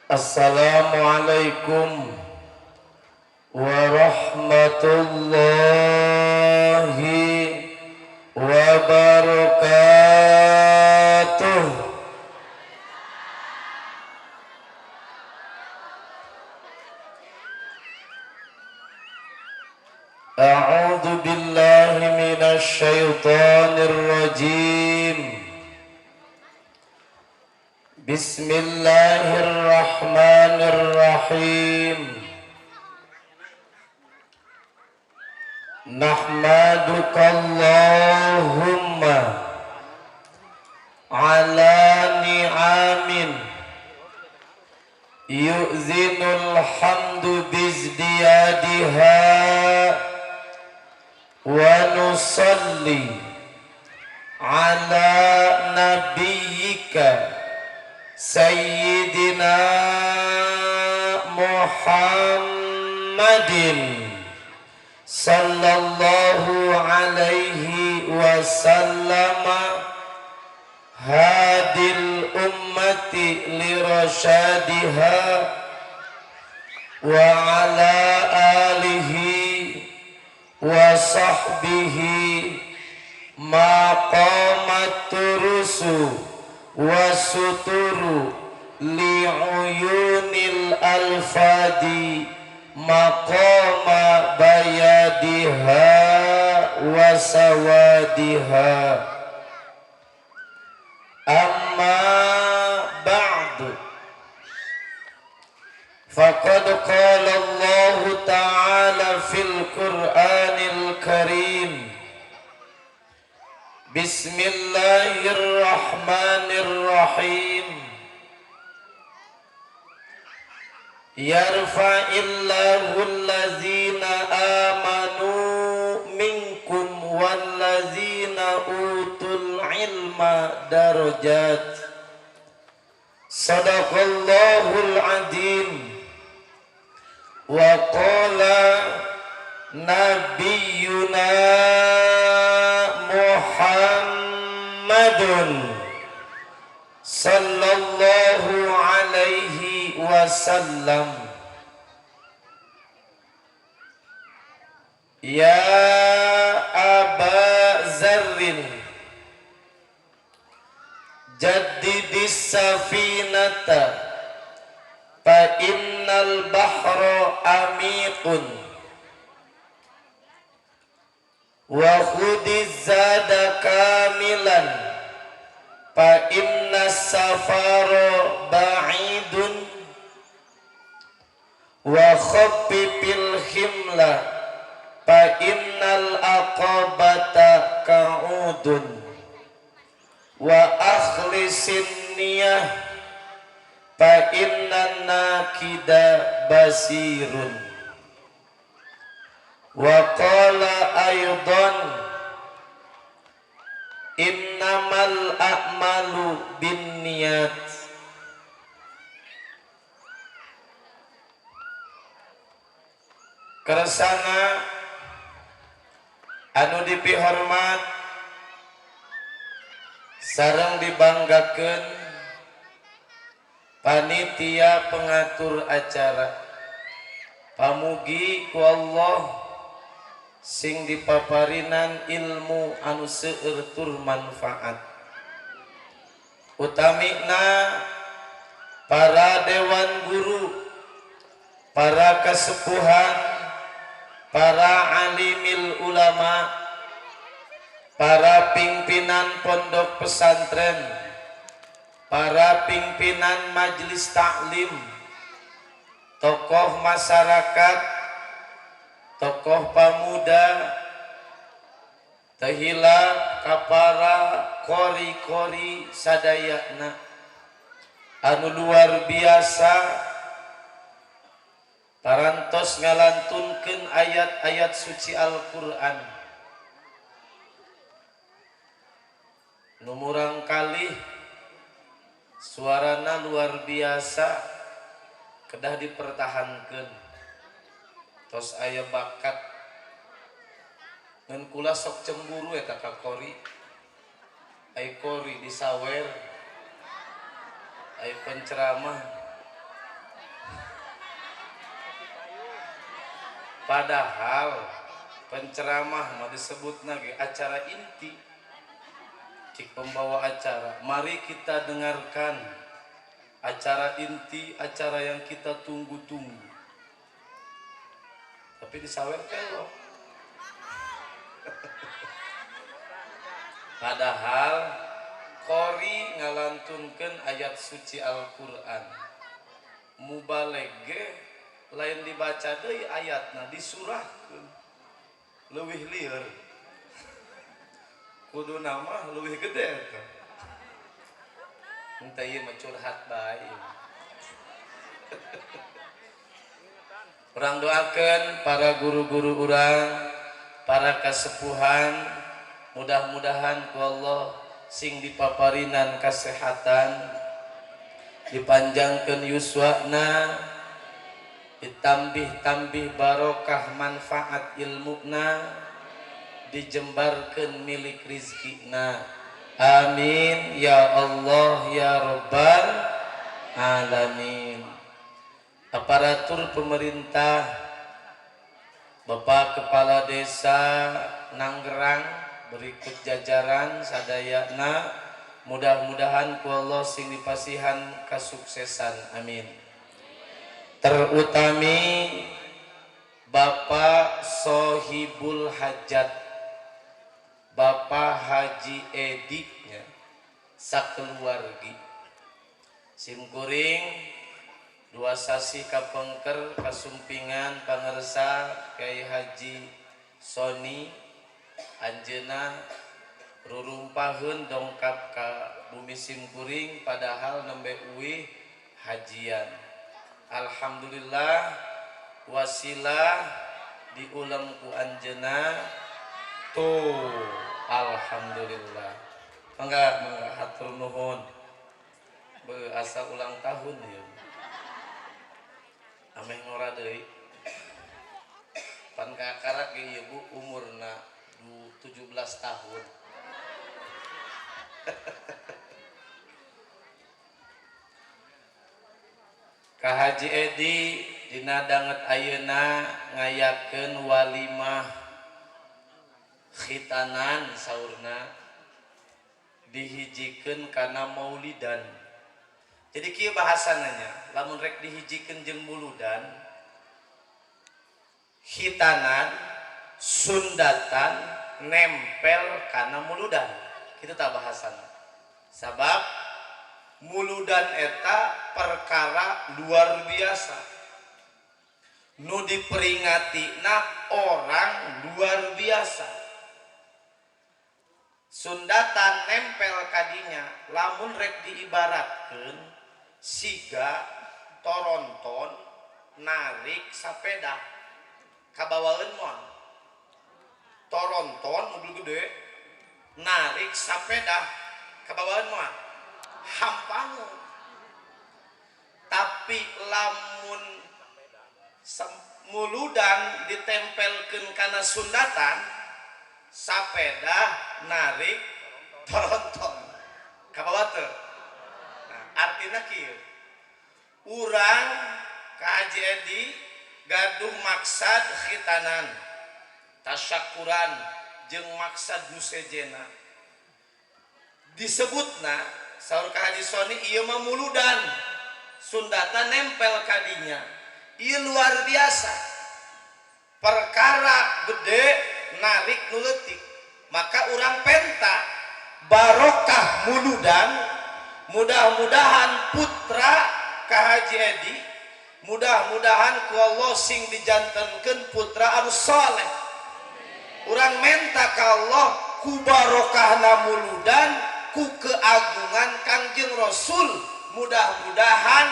Assalamualaikum warahmatullahi wabarakatuh. A'udzu billahi minasy syaithanir rajim. Bismillahirrahmanirrahim. Nahmaduka Allahumma ala ni'amin yu'zinul hamdu bizdiyadiha wa nusalli ala nabiyyika Sayyidina Muhammadin sallallahu alaihi wasallam hadil ummati lirasyadiha wa ala alihi wa sahbihi maqamat rusu wasuturu li'uyunil alfadi maqama bayadiha wasawadiha amma ba'du faqad qala Allah ta'ala fil Qur'anil Karim Bismillahirrahmanirrahim. Yarfa'illahu allazina amanu minkum wallazina utul ilma darajat. Sadaqallahul azim. Wa qala nabiyyuna Muhammadun sallallahu alaihi wasallam. Ya Aba Zarrin jaddidis safinata fa innal bahra amiqun wa khudiz zada kamilan fa inna safara ba'idun wa khaffifil himla fa innal aqabata ka'udun wa akhlisin niyah fa inna nakida basirun. Wa qala aydan innamal a'malu binniyat. Kersana anu dipihormat sareng dibanggakeun panitia pengatur acara, pamugi ku Allah sing dipaparinan ilmu anu seueur tur manfaat. Utamina para dewan guru, para kasepuhan, para alimil ulama, para pimpinan pondok pesantren, para pimpinan majelis taklim, tokoh masyarakat, tokoh pamuda, tahila kapara kori-kori sadayana anu luar biasa tarantos ngalantunkeun ayat-ayat suci Al-Qur'an nu murang kalih suarana luar biasa kedah dipertahankeun tos aya bakat ngan kula sok cemburu eta ka kori ai kori disawer Ai penceramah padahal penceramah mah disebutna ge acara inti. Cik pembawa acara, mari kita dengarkan acara inti, acara yang kita tunggu-tunggu. Tapi disawer kelok. Padahal Qori ngalantunkeun ayat suci Al-Qur'an. Mubaleg ge lain dibaca deui ayatna disurahkeun. Leuwih lieur. Kudu nama leuwih gede eta. Entah ieu mah curhat bae. Urang doakeun para guru-guru urang, para kasepuhan, mudah-mudahan ku Allah sing dipaparinan kasehatan, dipanjangkeun yuswana, ditambih-tambih barokah manfaat ilmuna, dijembarkeun milik rizkina. Amin ya Allah ya Rabbal alamin. Aparatur pemerintah, Bapak Kepala Desa Nanggerang berikut jajaran sadayana, mudah-mudahan ku Allah sing dipasihan kasuksesan. Amin. Terutami Bapak Sohibul Hajat, Bapak Haji Edi ya, sakeluargi simkuring dua sasi kapengker kasumpingan pangersa Kyai Haji Soni anjeuna rurumpaheun dongkap ka bumi simkuring padahal nembe uih hajian. Alhamdulillah wasilah diulam ku anjeuna tuh. Alhamdulillah. Mangga hatur nuhun. Asa ulang tahun ya. Ameh ngora deui. Pan kakarak ge ieu Bu umurna 17 tahun. Ka Haji Edi dina danget ayeuna ngayakeun walimah khitanan saurna dihijikeun kana maulidan. Jadi kieu bahasananya lamun rek dihijikeun jeung muludan, khitanan, sundatan, nempel kana muludan. Kitu tah bahasana. Sabab muludan eta perkara luar biasa. Nu diperingatina orang luar biasa. Sundatan nempel kadinya lamun rek diibaratkeun siga toronton narik sapeda kabawaeun moal. Toronton mobil gede narik sapeda kabawaeun moal hampangeun. Tapi lamun muludan ditempelkeun kana sundatan sapeda narik toronton kabawa teu. Nah, artina kieu urang ka Haji Edi gaduh maksad khitanan tasyakuran jeung maksad musejena disebutna saur ka Haji Soni ieu mah muludan sundatan nempel kadinya. Ieu luar biasa perkara gede narik nu leutik. Maka urang penta barokah muludan, mudah-mudahan putra ka Haji Edi, mudah-mudahan ku Allah sing dijantenkeun putra anu saleh. Urang menta ka Allah ku barokahna muludan, ku keagungan Kangjeng Rasul, mudah-mudahan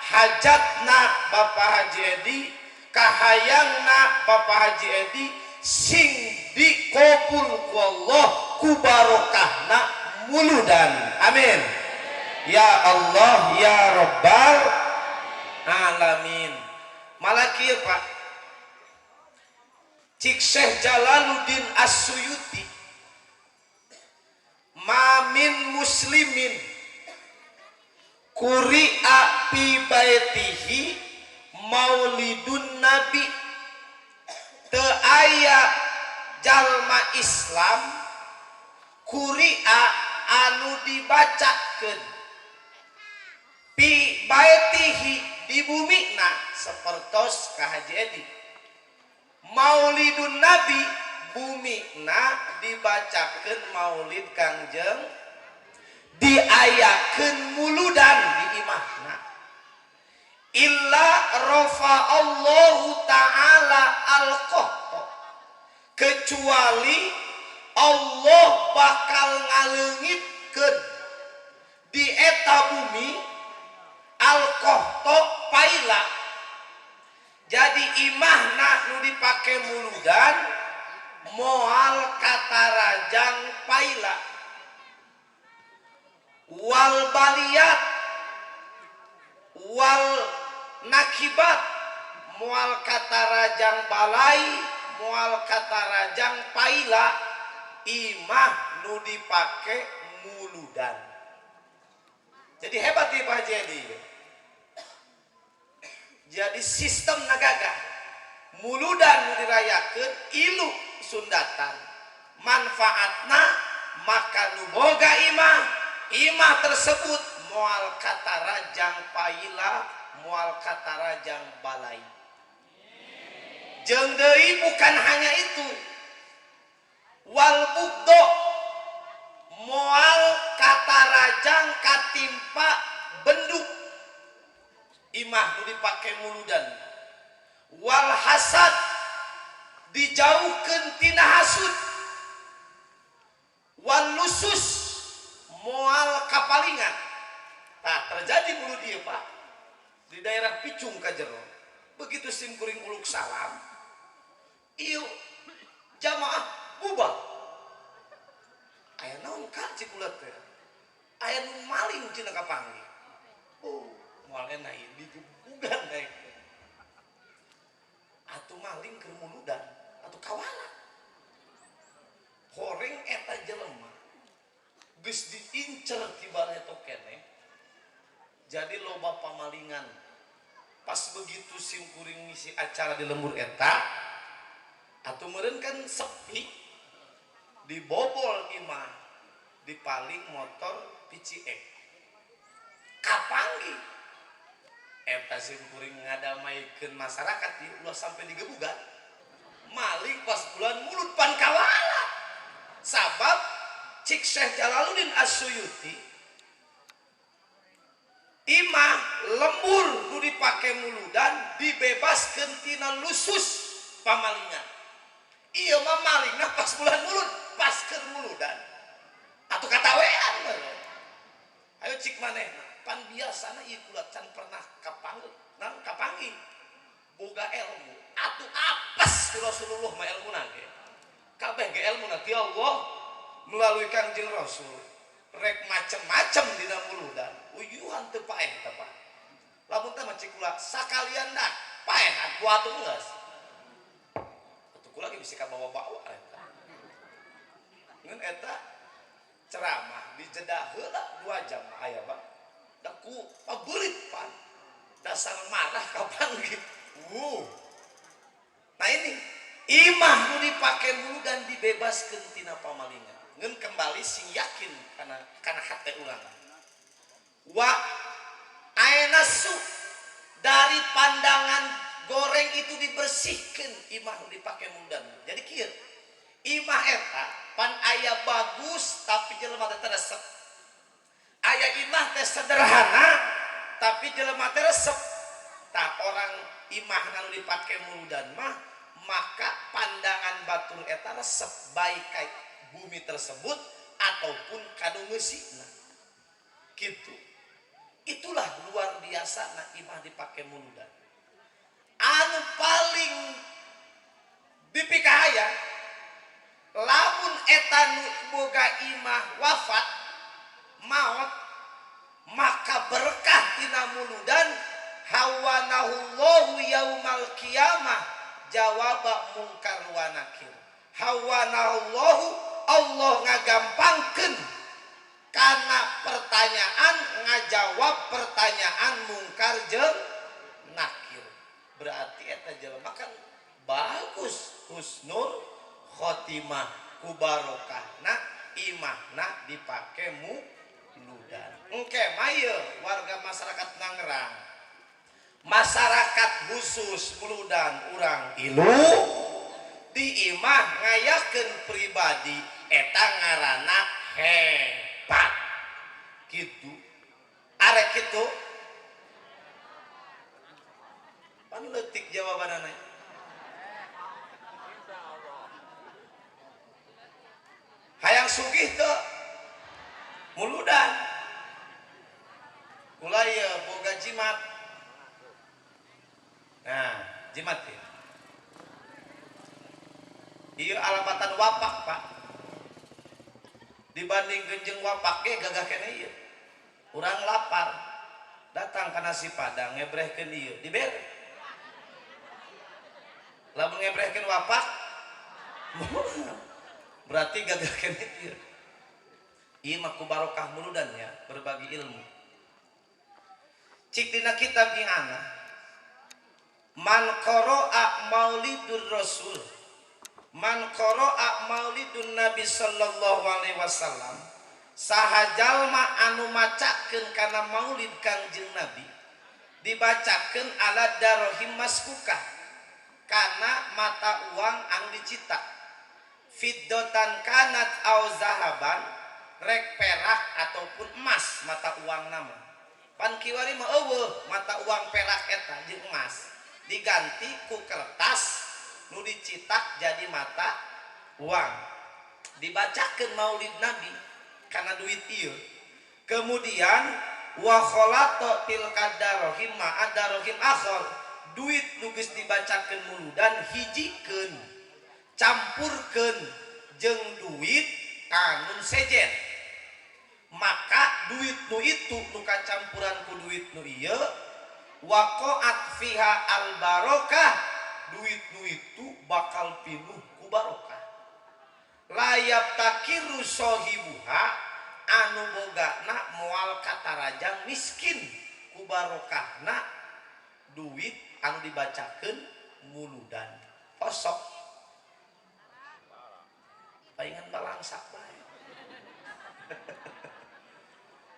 hajatna Bapak Haji Edi, kahayangna Bapak Haji Edi sing dikabul ku Allah ku barokahna muludan. Amin ya Allah ya Rabbal alamin. Malah kieu Pak, cik Syekh Jalaluddin As-Suyuti, mamin muslimin Quri'a fi baitihi maulidun nabi. Teu aya jalma Islam quri'a anu dibacakeun fi baitihi di bumina sapertos ka Haji Edi. Maulidun nabi bumina dibacakeun maulid Kangjeng, diayakeun muludan di imahna. Illa rafa Allahu ta'ala al-qahta, kecuali Allah bakal ngaleungitkeun di eta bumi al-qahta paila. Jadi imahna nu dipake muludan moal kata rajang paila. Wal baliyat wal nakibat moal kata rajang balai moal kata rajang paila, imah nu dipake muludan. Jadi hebat nih Pak Haji Edi. Jadi sistem nagaga muludan nu dirayakeun ilu sundatan manfaatna maka nu boga imah tersebut moal kata rajang paila moal kata rajang balai. Jeung deui bukan hanya itu, wal bugdo moal kata rajang katimpa benduk imah nu dipake muludan. Wal hasad dijauhkeun tina hasud. Wal lusus moal kapalingan. Nah, terjadi mulut ieu Pak di daerah Picung ka jero. Begitu simkuring uluk salam, ieu jamaah bubar. Aya naon ka cikulet teh? Aya nu maling cenah kapanggih. Oh, moal enak ieu digebugan daek. Atuh maling keur muludan, atuh kawala. Horeng eta jelema geus diincer ti bareto keneh. Jadi loba pamalingan. Pas begitu simkuring ngisi acara di lembur eta, atuh meureun kan sepi, dibobol imah, dipaling motor piciek. Kapanggih eta simkuring ngadamaikeun masyarakat di ulah sampai digebugan. Maling pas bulan mulut pan kawala. Sabab cik Syekh Jalaluddin As-Suyuti imah lembur nu dipake muludan dibebaskeun tina lusus pamalingan. Ieu mah malingna pas bulan mulud, pas keur muludan. Atuh katawean bae. Ayo cik manehna, pan biasana ieu kula can pernah kapanggih. Boga ilmu. Atuh apes ku Rasulullah mah ilmuna ge. Kabeh ge ilmuna ti Allah melalui Kangjeng Rasul. Rek macem-macem dina muludan. Uyuhan teu paeh teh Pak. Lamun teh mah cik kula sakalian dah paehan ku atuh geus. Atuh kula ge bisi kabawa-bawa eta. Ngeun eta ceramah di jeda heula 2 jam aya Pak. Da ku pabeurit Pak. Dasar marah kapan gitu. Nah ini imah nu dipake muludan dibebaskeun tina pamalingan. Ngeun kembali sing yakin kana hate urang. Wa ayeuna su dari pandangan goreng itu dibersihkeun imah nu dipake muludan. Jadi kieu. Imah eta pan aya bagus tapi jelema teh resep. Aya imah teh sederhana tapi jelema teh resep. Tah orang imah nu dipake muludan mah maka pandangan batur eta resep baik ka bumi tersebut ataupun kanu meusina. Gitu. Itulah luar biasa na imah dipake muludan. Anu paling dipikahaya lamun eta nu boga imah wafat maot maka berkah tina muludan hawanahullahu yaumal qiyamah jawaba mungkar wa nakir. Hawanahullahu Allah ngagampangkeun kana pertanyaan ngajawab pertanyaan mungkar jeung nakir. Berarti eta jelema kan bagus husnul khotimah ku barokahna imahna dipake muludan. Engke maya warga masyarakat Tangerang, masyarakat khusus muludan urang ilu di imah ngayakeun pribadi eta ngaranna hebat gitu. Arek kitu pan leutik jawabanana. Hayang sugih teu muludan. Kula ieu boga jimat. Nah, jimat ya. Ieu alamatan wapak, Pak. Dibanding genjeng wapak ge gagah keneh ieu. Urang lapar. Datang ka nasi padang ngebrehkeun ieu, dibere. Lamun ngebrehkeun wapak berarti gagah keneh ieu. Ieu mah ku barokah muludan ya, berbagi ilmu. Cik dina kitab ingana man qara'a maulidur rasul, man qara'a maulidun nabi sallallahu alaihi wasallam, saha jalma anu macakeun kana maulid kangjeng nabi dibacakeun ala darahim maskukah kana mata uang anu dicita fiddotan kanat au zahaban rek perak ataupun emas mata uang nama pan kiwari mah eueuh mata uang perak eta jeung emas diganti ku kertas nu dicitak jadi mata uang dibacakeun maulid nabi karena duit ieu. Kemudian wa khalata tilka darahim ma adarahim akhar, duit nu geus dibacakeun muludan hijikeun campurkeun jeung duit anu sejen, maka duit nu itu nu kacampuran ku duit nu ieu waqa'at fiha al barokah, duit nu itu bakal pinuh ku barokah. Layap takiru sohibuha anu bogana moal katarajang miskin ku barokahna duit anu dibacakeun muludan kosok palingan balangsak bae.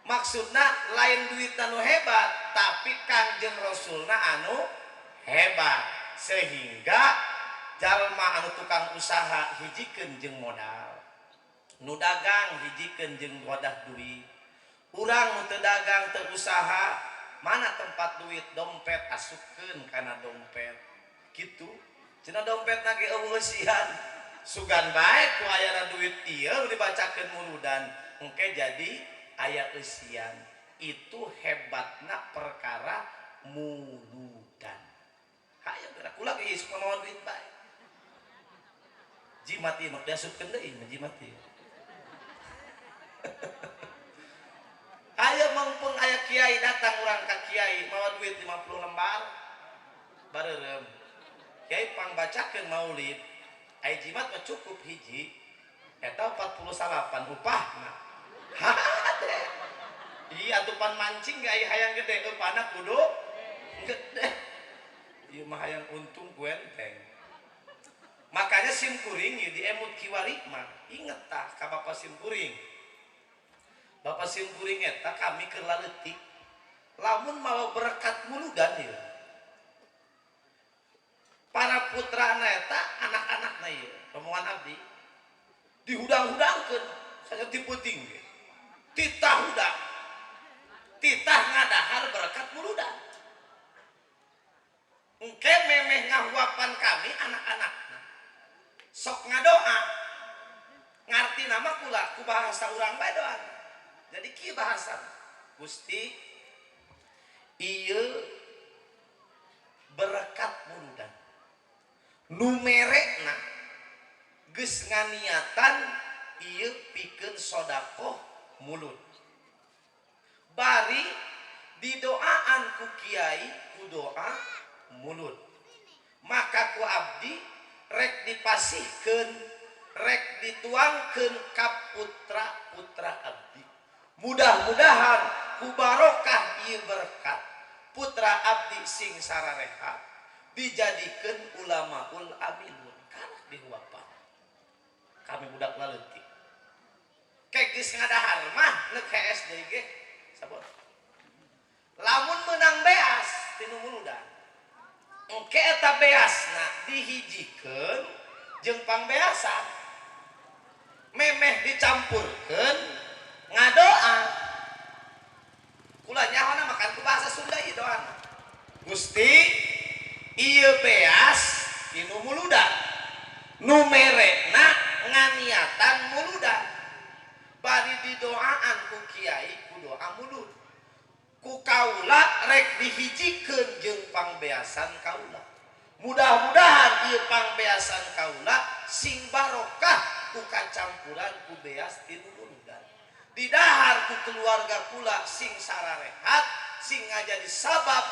Maksudna lain duit anu hebat tapi Kangjeng Rasulna anu hebat sehingga jalma anu tukang usaha hijikeun jeung modal, nu dagang hijikeun jeung wadah duit. Urang nu teu dagang teu usaha mana tempat duit dompet asupkeun kana dompet kitu. Cenah dompetna ge eueuh sian sugan bae ku ayana duit ieu dibacakeun muludan engke jadi aya eusian. Itu hebatna perkara muludan. Hayu geura kula ge sok mamawan duit bae. Jimat ieu mah diasupkeun deui jimat ieu. Aya mangpung aya kiai datang urang ka kiai mawa duit 50 lembar bareureum. Kiai pangbacakeun maulid. Aya jimat mah cukup hiji eta 49 upahna. Hade. Iya atuh pan mancing ge aya hayang gede upahna kudu gede. Ieu mah hayang untung kuenteng. Makanya simkuring ya diemut kiwari mah inget tah ka Bapak simkuring. Bapak simkuring eta kami keur laleutik lamun mawa berkat muludan ieu. Para putrana eta anak-anakna ieu rombongan abdi dihudang-hudangkeun saja tiputing ge. Titah hudang. Titah ngadahar berkat muludan. Engke memeh ngahuapan kami anak-anakna. Sok ngadoa ngarti nama kula ku bahasa urang bae doa. Jadi kieu bahasa Gusti ieu berkat muludan nu merekna geus nganiatan ieu pikeun sedekah mulut bari didoaan ku kiai ku doa mulut maka ku abdi rek dipasihkeun rek dituangkeun ka putra-putra abdi mudah-mudahan ku barokah ieu berkat putra abdi sing sarareha dijadikeun ulamaul amilun kana dihuapan kami budak laleutik kek geus ngadahar mah neuk SD ge sabot lamun menang beas tinu muludan engke eta beasna dihijikeun jeung pangbeasan memeh dicampurkeun ngadoa kula nyahona makan ku bahasa Sunda ieu doana Gusti ieu beas tinu muludan nu merekna nganiatan muludan bari didoaan ku kiai ku doa mulud ku kaula rek dihijikeun jeung pangbeasan kaula mudah-mudahan ieu pangbeasan kaula sing barokah ku kacampuran ku beas tinu muludan didahar ku keluarga kula sing sararehat sing ngajadi sabab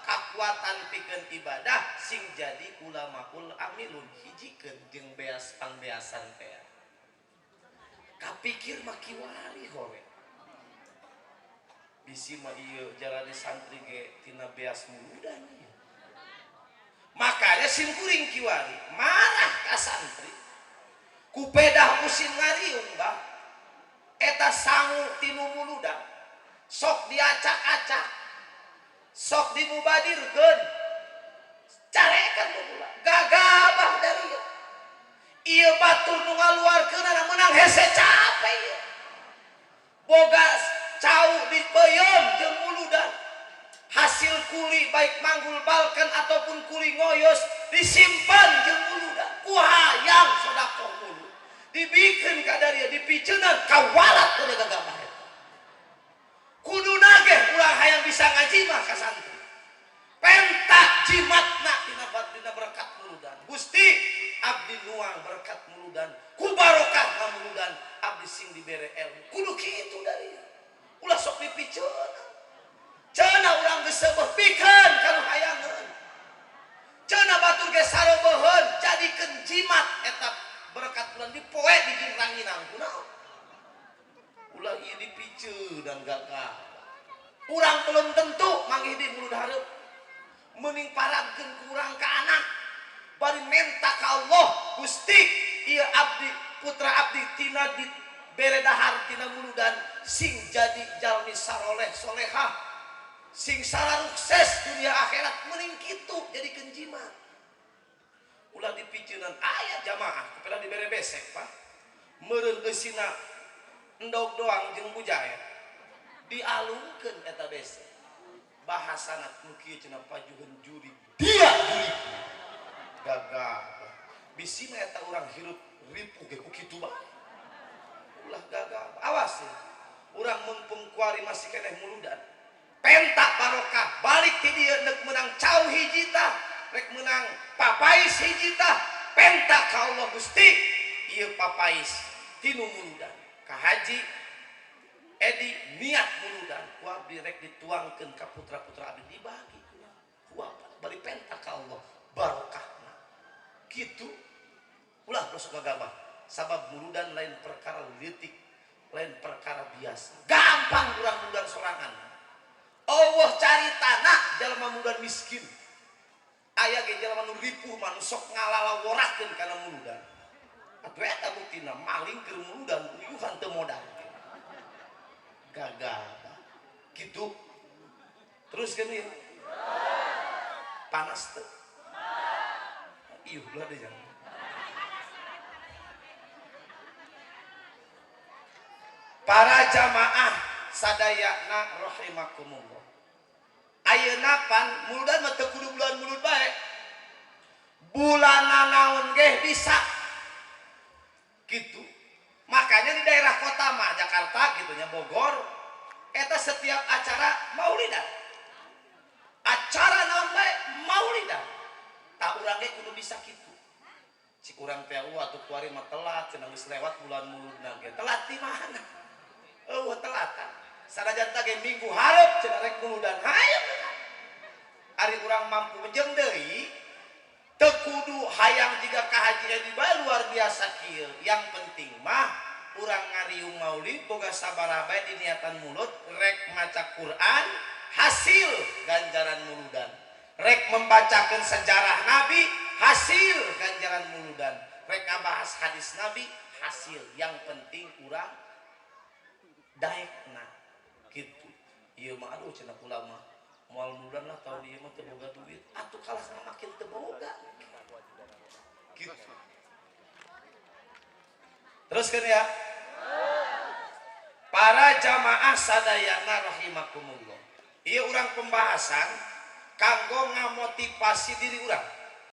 kakuatan pikeun ibadah sing jadi ulamaul amilun hijikeun jeung beas pangbeasan teh kapikir mah kiwari hore bisi mah ieu jalani santri ge tina beas muludan ieu makanya sim kuring kiwari marah ka santri ku pedah musim ngariung bang eta sangu tinu muludan sok diacak-acak sok dimubadirkeun carekan pula gagabah dari ieu batur nu ngaluarkeunna menang hese capek ieu boga cau dipeuyeum jeung muludan hasil kuli baik manggul balkan ataupun kuli ngoyos disimpan jeung muludan ku hayang sedekah mulu dibikeun ka darieu dipiceunan kawalat teh gagabah eta kuduna ge ulah hayang bisa ngaji mah ka santri pentak jimatna dina berkat muludan Gusti abdi nuang berkat muludan ku barokah muludan abdi sing dibere ilmu kudu kitu darieu ulah sok dipiceunan cenah urang geus seubeuh pikeun kana hayangeun cenah batur ge sareubeheun jadikeun jimat eta berkat bulan dipoe dijingranginang kunaon ulah ieu dipiceunan gagah urang belum tentu manggih di mulud hareup mending paragkeun ku urang ka anak bari menta ka Allah Gusti ieu abdi putra abdi tina dibere dahar tina muludan sing jadi jalmi saroleh solehah sing sararukses dunia akhirat mending kitu jadikeun jimat ulah dipiceunan aya jamaah kepela dibere besek Pak meureun eusina endog doang jeung bujae dialungkeun eta besek bahasana nu kieu cenah pajuheun juri dia juri gagah bisi mah eta urang hirup ripuh ge ku kitu bae ulah gagah awas ya urang mumpung kuari masih keneh muludan pentak barokah balik ti dieu neuk menang cau hiji tah rek menang papais hiji tah pentak ka Allah Gusti ieu papais tinu muludan ka haji edi niat muludan ku abdi rek dituangkeun ka putra-putra abdi dibagi ku apa bari pentak ka Allah barokahna kitu ulah sok gagabah sabab muludan lain perkara leutik lain perkara biasa gampang urang muludan sorangan Allah cari tanah jalma muludan miskin aya ge jalma nu ripuh mah sok ngalalaworakeun kana muludan atuh eta buktina maling keur muludan uyuhan teu modal gagah gitu terus kan ya panas tuh iya ulah deh jangan para jamaah sadayana rahimakumullah ayeuna pan muludan mah teu kudu bulan mulud bae bulanna naon ge bisa gitu makanya di daerah kota mah Jakarta gitunya Bogor eta setiap acara maulidan acara naon bae maulidan tak urang ge kudu bisa kitu cik urang teh atuh kuari mah telat cenah geus lewat bulan muludna ge telat di mana telatan sanajan teh ge minggu hareup cenah rek muludan hayu ari urang mampu menjeng deui teu kudu hayang jiga ka haji di bae luar biasa kieu yang penting mah urang ngariung maulid boga sabaraha bae di niatan mulut rek maca Quran hasil ganjaran muludan, rek membacakan sejarah Nabi hasil ganjaran muludan, rek ngabahas hadis Nabi hasil, yang penting urang daekna gitu. Ieu mah aduh cenah kula mah moal muludan lah tahun ieu mah teu boga duit atuh kalah makin teu boga gitu. Teruskan ya. Para jamaah sadayana rahimakumullah. Ieu urang pembahasan kanggo ngamotivasi diri urang.